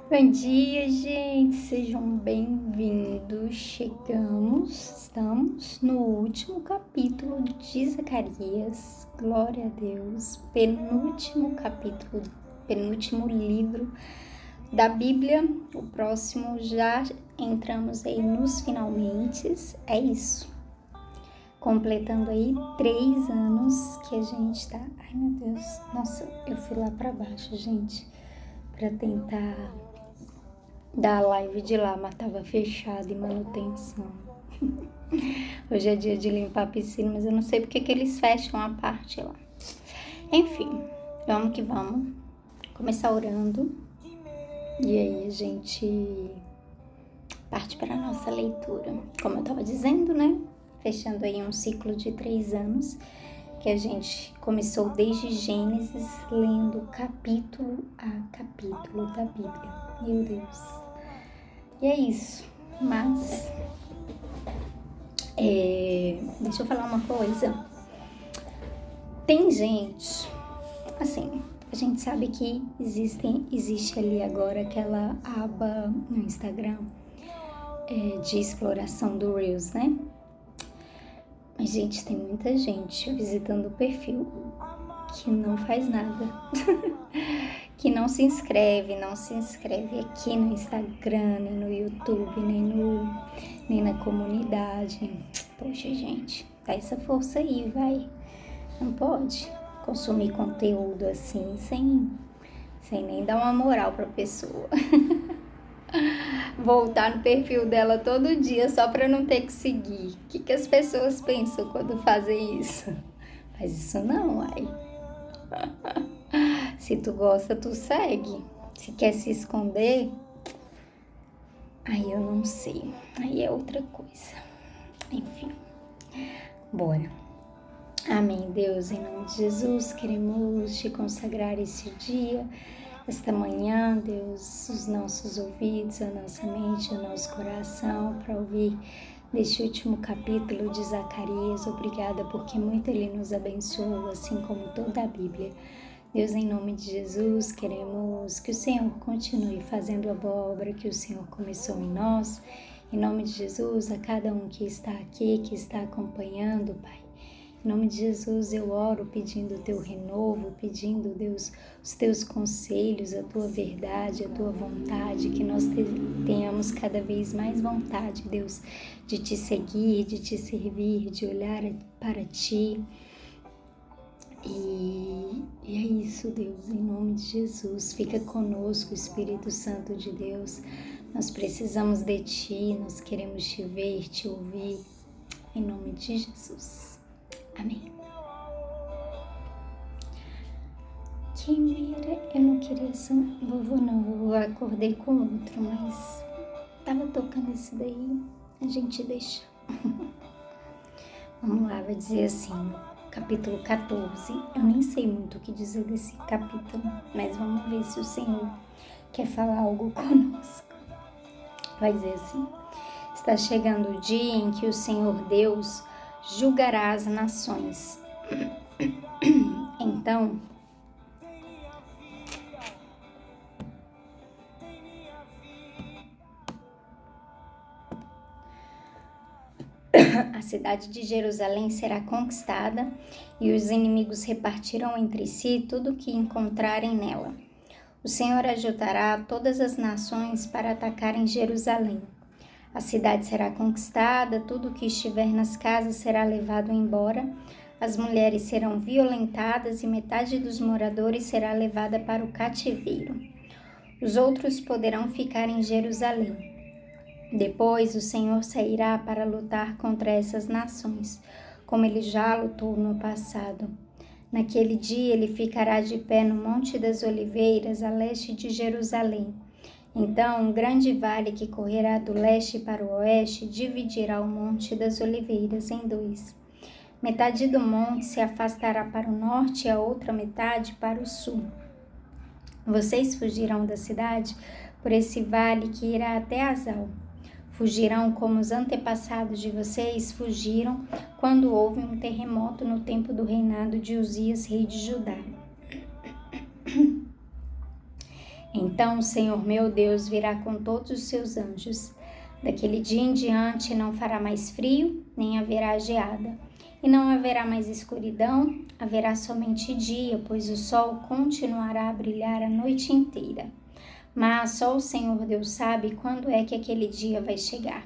Bom dia, gente, sejam bem-vindos. Estamos no último capítulo de Zacarias, glória a Deus, penúltimo capítulo, penúltimo livro da Bíblia. O próximo já entramos aí nos finalmentes, é isso. Completando aí 3 anos que a gente tá. Ai, meu Deus, nossa, eu fui lá pra baixo, gente, pra tentar da live de lá, mas tava fechado em manutenção. Hoje é dia de limpar a piscina, mas eu não sei porque que eles fecham a parte lá. Enfim, vamos que vamos. Começar orando. E aí a gente parte para a nossa leitura. Como eu tava dizendo, né? Fechando aí um ciclo de 3 anos, que a gente começou desde Gênesis, lendo capítulo a capítulo da Bíblia. Meu Deus. E é isso. Mas, deixa eu falar uma coisa. Tem gente, assim, a gente sabe que existe ali agora aquela aba no Instagram de exploração do Reels, né? Mas, gente, tem muita gente visitando o perfil que não faz nada. Que não se inscreve aqui no Instagram, nem no YouTube, nem na comunidade. Poxa, gente, dá essa força aí, vai. Não pode consumir conteúdo assim, sem nem dar uma moral pra pessoa. Voltar no perfil dela todo dia só pra não ter que seguir. O que as pessoas pensam quando fazem isso? Faz isso não, ai. Se tu gosta, tu segue. Se quer se esconder, aí eu não sei. Aí é outra coisa. Enfim, bora. Amém, Deus, em nome de Jesus, queremos te consagrar esse dia, esta manhã, Deus, os nossos ouvidos, a nossa mente, o nosso coração, para ouvir deste último capítulo de Zacarias. Obrigada porque muito ele nos abençoou, assim como toda a Bíblia. Deus, em nome de Jesus, queremos que o Senhor continue fazendo a boa obra que o Senhor começou em nós. Em nome de Jesus, a cada um que está aqui, que está acompanhando, Pai. Em nome de Jesus, eu oro pedindo o teu renovo, pedindo, Deus, os teus conselhos, a tua verdade, a tua vontade, que nós tenhamos cada vez mais vontade, Deus, de te seguir, de te servir, de olhar para ti. E é isso, Deus, em nome de Jesus, fica conosco, Espírito Santo de Deus. Nós precisamos de Ti, nós queremos Te ver, Te ouvir, em nome de Jesus. Amém. Quem mira, eu não queria ser vovô não, eu acordei com outro, mas tava tocando esse daí, a gente deixa. Vamos lá, vai dizer assim, capítulo 14, eu nem sei muito o que dizer desse capítulo, mas vamos ver se o Senhor quer falar algo conosco. Vai dizer assim, está chegando o dia em que o Senhor Deus julgará as nações. Então, a cidade de Jerusalém será conquistada e os inimigos repartirão entre si tudo o que encontrarem nela. O Senhor ajuntará todas as nações para atacarem Jerusalém. A cidade será conquistada, tudo o que estiver nas casas será levado embora, as mulheres serão violentadas e metade dos moradores será levada para o cativeiro. Os outros poderão ficar em Jerusalém. Depois o Senhor sairá para lutar contra essas nações, como ele já lutou no passado. Naquele dia ele ficará de pé no Monte das Oliveiras, a leste de Jerusalém. Então, um grande vale que correrá do leste para o oeste dividirá o Monte das Oliveiras em 2. Metade do monte se afastará para o norte e a outra metade para o sul. Vocês fugirão da cidade por esse vale que irá até Azal. Fugirão como os antepassados de vocês fugiram quando houve um terremoto no tempo do reinado de Uzias, rei de Judá. Então o Senhor meu Deus virá com todos os seus anjos. Daquele dia em diante não fará mais frio, nem haverá geada. E não haverá mais escuridão, haverá somente dia, pois o sol continuará a brilhar a noite inteira. Mas só o Senhor Deus sabe quando é que aquele dia vai chegar.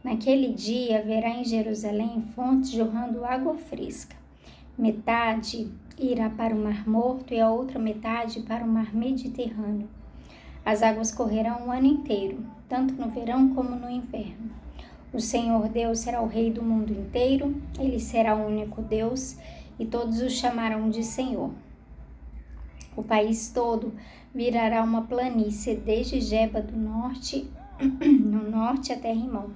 Naquele dia haverá em Jerusalém fontes jorrando água fresca. Metade irá para o Mar Morto e a outra metade para o Mar Mediterrâneo. As águas correrão o ano inteiro, tanto no verão como no inverno. O Senhor Deus será o Rei do mundo inteiro, Ele será o único Deus, e todos o chamarão de Senhor. O país todo virará uma planície, desde Geba do norte, no norte até Rimão,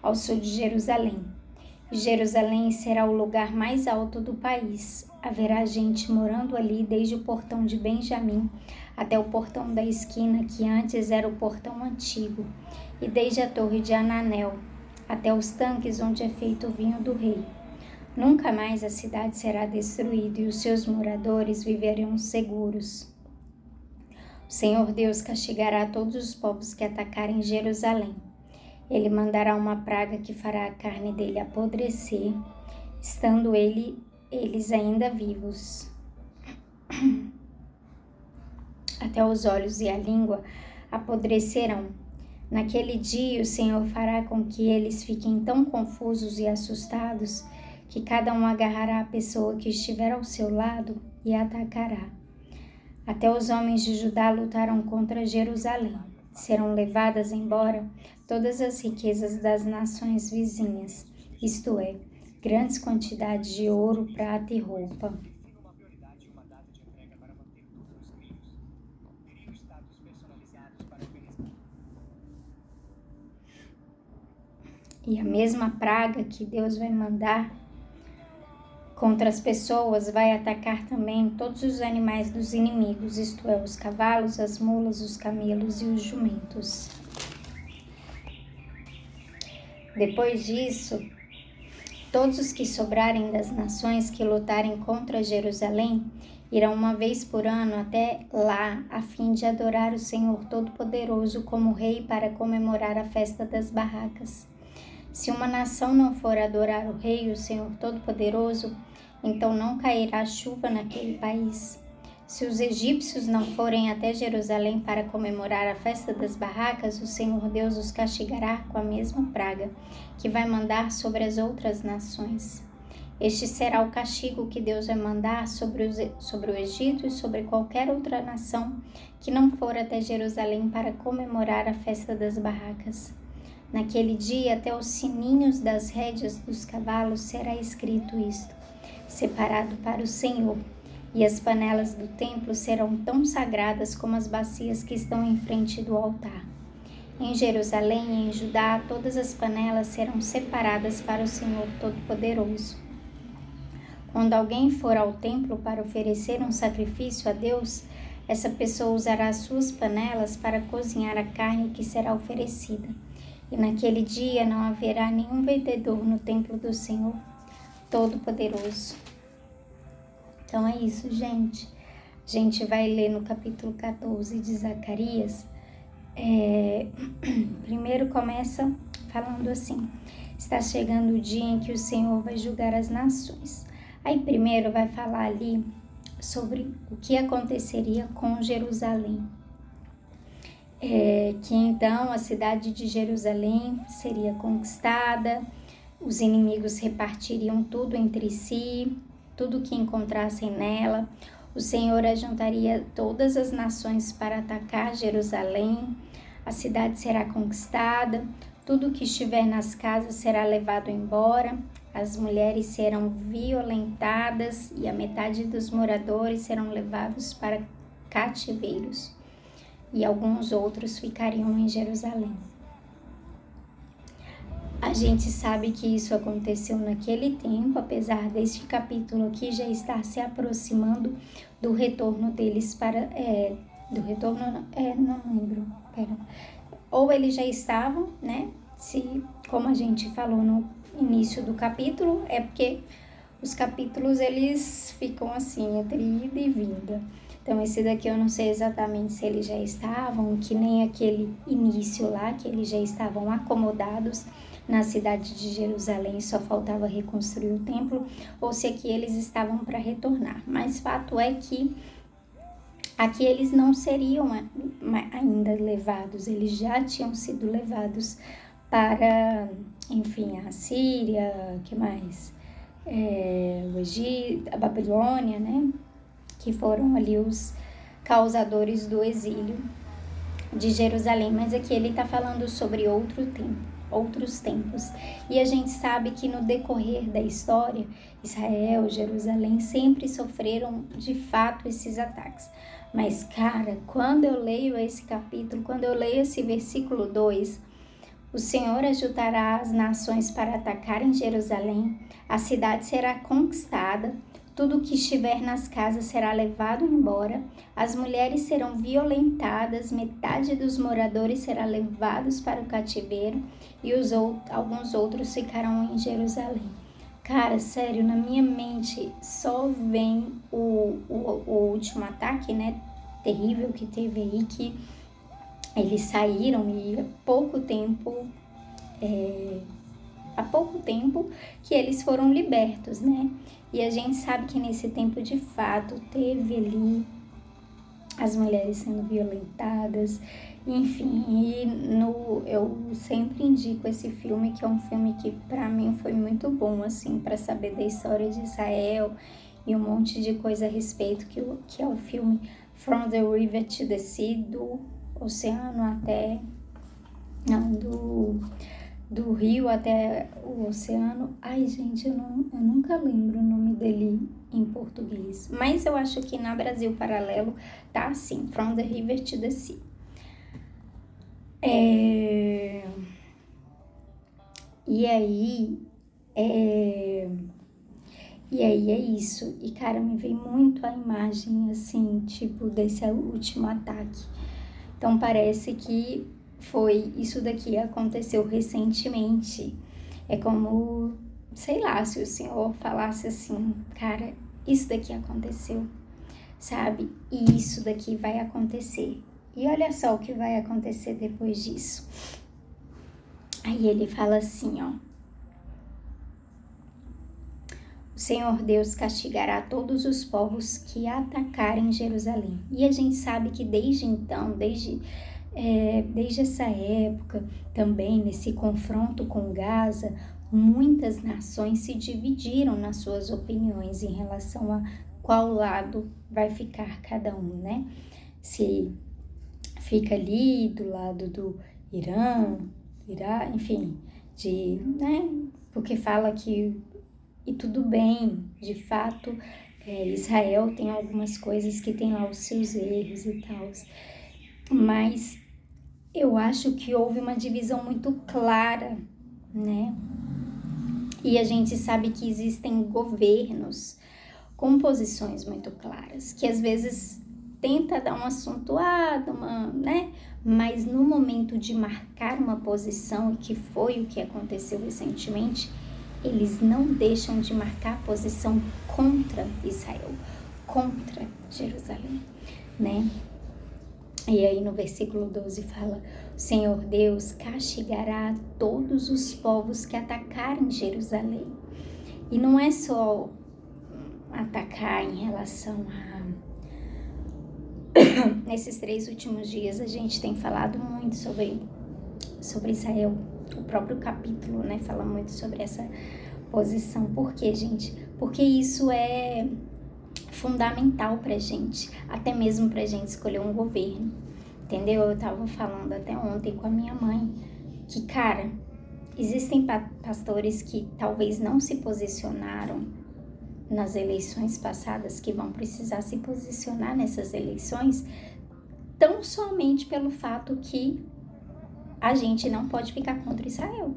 ao sul de Jerusalém. Jerusalém será o lugar mais alto do país. Haverá gente morando ali desde o portão de Benjamim até o portão da esquina, que antes era o portão antigo, e desde a torre de Ananel até os tanques onde é feito o vinho do rei. Nunca mais a cidade será destruída e os seus moradores viverão seguros. O Senhor Deus castigará todos os povos que atacarem Jerusalém. Ele mandará uma praga que fará a carne dele apodrecer, estando eles ainda vivos. Até os olhos e a língua apodrecerão. Naquele dia o Senhor fará com que eles fiquem tão confusos e assustados que cada um agarrará a pessoa que estiver ao seu lado e a atacará. Até os homens de Judá lutarão contra Jerusalém. Serão levadas embora todas as riquezas das nações vizinhas, isto é, grandes quantidades de ouro, prata e roupa. E a mesma praga que Deus vai mandar contra as pessoas vai atacar também todos os animais dos inimigos, isto é, os cavalos, as mulas, os camelos e os jumentos. Depois disso, todos os que sobrarem das nações que lutarem contra Jerusalém irão uma vez por ano até lá, a fim de adorar o Senhor Todo-Poderoso como Rei para comemorar a festa das barracas. Se uma nação não for adorar o Rei, o Senhor Todo-Poderoso, então não cairá chuva naquele país. Se os egípcios não forem até Jerusalém para comemorar a festa das barracas, o Senhor Deus os castigará com a mesma praga, que vai mandar sobre as outras nações. Este será o castigo que Deus vai mandar sobre o Egito e sobre qualquer outra nação que não for até Jerusalém para comemorar a festa das barracas. Naquele dia, até os sininhos das rédeas dos cavalos será escrito isto: separado para o Senhor, e as panelas do templo serão tão sagradas como as bacias que estão em frente do altar. Em Jerusalém e em Judá, todas as panelas serão separadas para o Senhor Todo-Poderoso. Quando alguém for ao templo para oferecer um sacrifício a Deus, essa pessoa usará as suas panelas para cozinhar a carne que será oferecida. E naquele dia não haverá nenhum vendedor no templo do Senhor Todo-Poderoso. Então é isso, gente. A gente vai ler no capítulo 14 de Zacarias. Primeiro começa falando assim: está chegando o dia em que o Senhor vai julgar as nações. Aí primeiro vai falar ali sobre o que aconteceria com Jerusalém. Que então a cidade de Jerusalém seria conquistada, os inimigos repartiriam tudo entre si, tudo que encontrassem nela. O Senhor ajuntaria todas as nações para atacar Jerusalém, a cidade será conquistada, tudo que estiver nas casas será levado embora, as mulheres serão violentadas e a metade dos moradores serão levados para cativeiros. E alguns outros ficariam em Jerusalém. A gente sabe que isso aconteceu naquele tempo, apesar deste capítulo aqui já estar se aproximando do retorno deles para... não lembro, ou eles já estavam, né? Como a gente falou no início do capítulo, é porque os capítulos eles ficam assim, entre ida e vinda. Então, esse daqui eu não sei exatamente se eles já estavam, que nem aquele início lá, que eles já estavam acomodados na cidade de Jerusalém, só faltava reconstruir o templo, ou se aqui eles estavam para retornar. Mas fato é que aqui eles não seriam ainda levados, eles já tinham sido levados para, enfim, a Síria, que mais? O Egito, a Babilônia, né? Que foram ali os causadores do exílio de Jerusalém. Mas aqui ele está falando sobre outros tempos. E a gente sabe que no decorrer da história, Israel, Jerusalém sempre sofreram de fato esses ataques. Mas, cara, quando eu leio esse capítulo, quando eu leio esse versículo 2, o Senhor ajudará as nações para atacarem Jerusalém, a cidade será conquistada, tudo que estiver nas casas será levado embora, as mulheres serão violentadas, metade dos moradores será levados para o cativeiro e alguns outros ficarão em Jerusalém. Cara, sério, na minha mente só vem o último ataque, né, terrível que teve aí, que eles saíram e há pouco tempo que eles foram libertos, né? E a gente sabe que nesse tempo, de fato, teve ali as mulheres sendo violentadas, enfim. Eu sempre indico esse filme, que é um filme que para mim foi muito bom, assim, para saber da história de Israel e um monte de coisa a respeito, que é o filme From the River to the Sea, do oceano até... Não, do rio até o oceano. Ai, gente, eu nunca lembro o nome dele em português. Mas eu acho que na Brasil Paralelo tá assim, From the River to the Sea. E aí é isso. E, cara, me veio muito a imagem, assim, tipo, desse último ataque. Então, parece que foi isso daqui aconteceu recentemente. É como, sei lá, se o Senhor falasse assim, cara, isso daqui aconteceu, sabe? E isso daqui vai acontecer. E olha só o que vai acontecer depois disso. Aí ele fala assim, ó: o Senhor Deus castigará todos os povos que atacarem Jerusalém. E a gente sabe que desde então, desde essa época, também nesse confronto com Gaza, muitas nações se dividiram nas suas opiniões em relação a qual lado vai ficar cada um, né? Se fica ali do lado do Irã, enfim, né? Porque fala que, e tudo bem, de fato, Israel tem algumas coisas que tem lá os seus erros e tal, mas eu acho que houve uma divisão muito clara, né? E a gente sabe que existem governos com posições muito claras, que às vezes tenta dar uma acentuada, né? Mas no momento de marcar uma posição, que foi o que aconteceu recentemente, eles não deixam de marcar a posição contra Israel, contra Jerusalém, né? E aí no versículo 12 fala: o Senhor Deus castigará todos os povos que atacarem Jerusalém. E não é só atacar em relação a... Nesses 3 últimos dias a gente tem falado muito sobre Israel. O próprio capítulo, né, fala muito sobre essa posição. Por quê, gente? Porque isso é fundamental pra gente, até mesmo pra gente escolher um governo, entendeu? Eu tava falando até ontem com a minha mãe que, cara, existem pastores que talvez não se posicionaram nas eleições passadas, que vão precisar se posicionar nessas eleições, tão somente pelo fato que a gente não pode ficar contra Israel,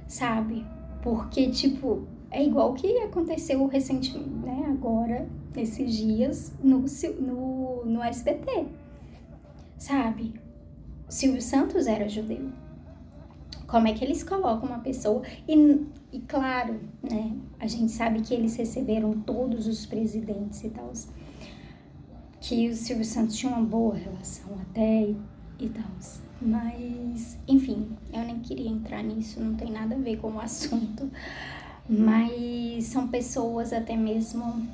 sabe? Porque, tipo, é igual que aconteceu recentemente, né, agora, esses dias, no SBT, sabe? Silvio Santos era judeu. Como é que eles colocam uma pessoa... E claro, né, a gente sabe que eles receberam todos os presidentes e tal, que o Silvio Santos tinha uma boa relação até e tal. Mas, enfim, eu nem queria entrar nisso, não tem nada a ver com o assunto. Mas são pessoas até mesmo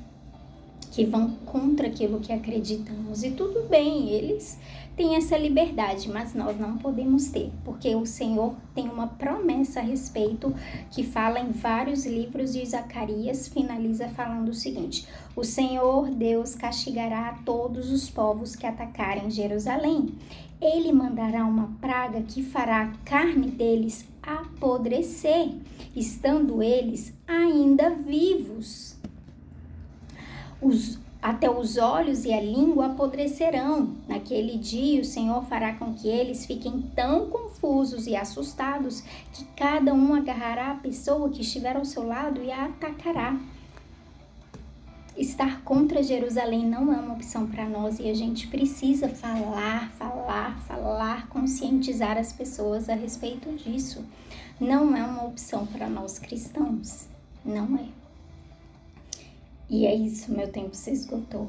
que vão contra aquilo que acreditamos. E tudo bem, eles têm essa liberdade, mas nós não podemos ter, porque o Senhor tem uma promessa a respeito que fala em vários livros, e Zacarias finaliza falando o seguinte: o Senhor Deus castigará a todos os povos que atacarem Jerusalém. Ele mandará uma praga que fará a carne deles apodrecer, estando eles ainda vivos. Até os olhos e a língua apodrecerão. Naquele dia o Senhor fará com que eles fiquem tão confusos e assustados que cada um agarrará a pessoa que estiver ao seu lado e a atacará. Estar contra Jerusalém não é uma opção para nós, e a gente precisa falar, conscientizar as pessoas a respeito disso. Não é uma opção para nós cristãos, não é. E é isso, meu tempo se esgotou.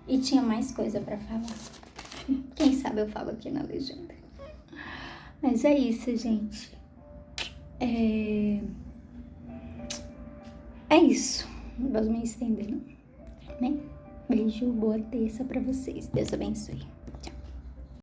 E tinha mais coisa para falar. Quem sabe eu falo aqui na legenda. Mas é isso, gente. É isso. Não vou me estender, não. Né? Beijo, boa terça para vocês. Deus abençoe. Tchau.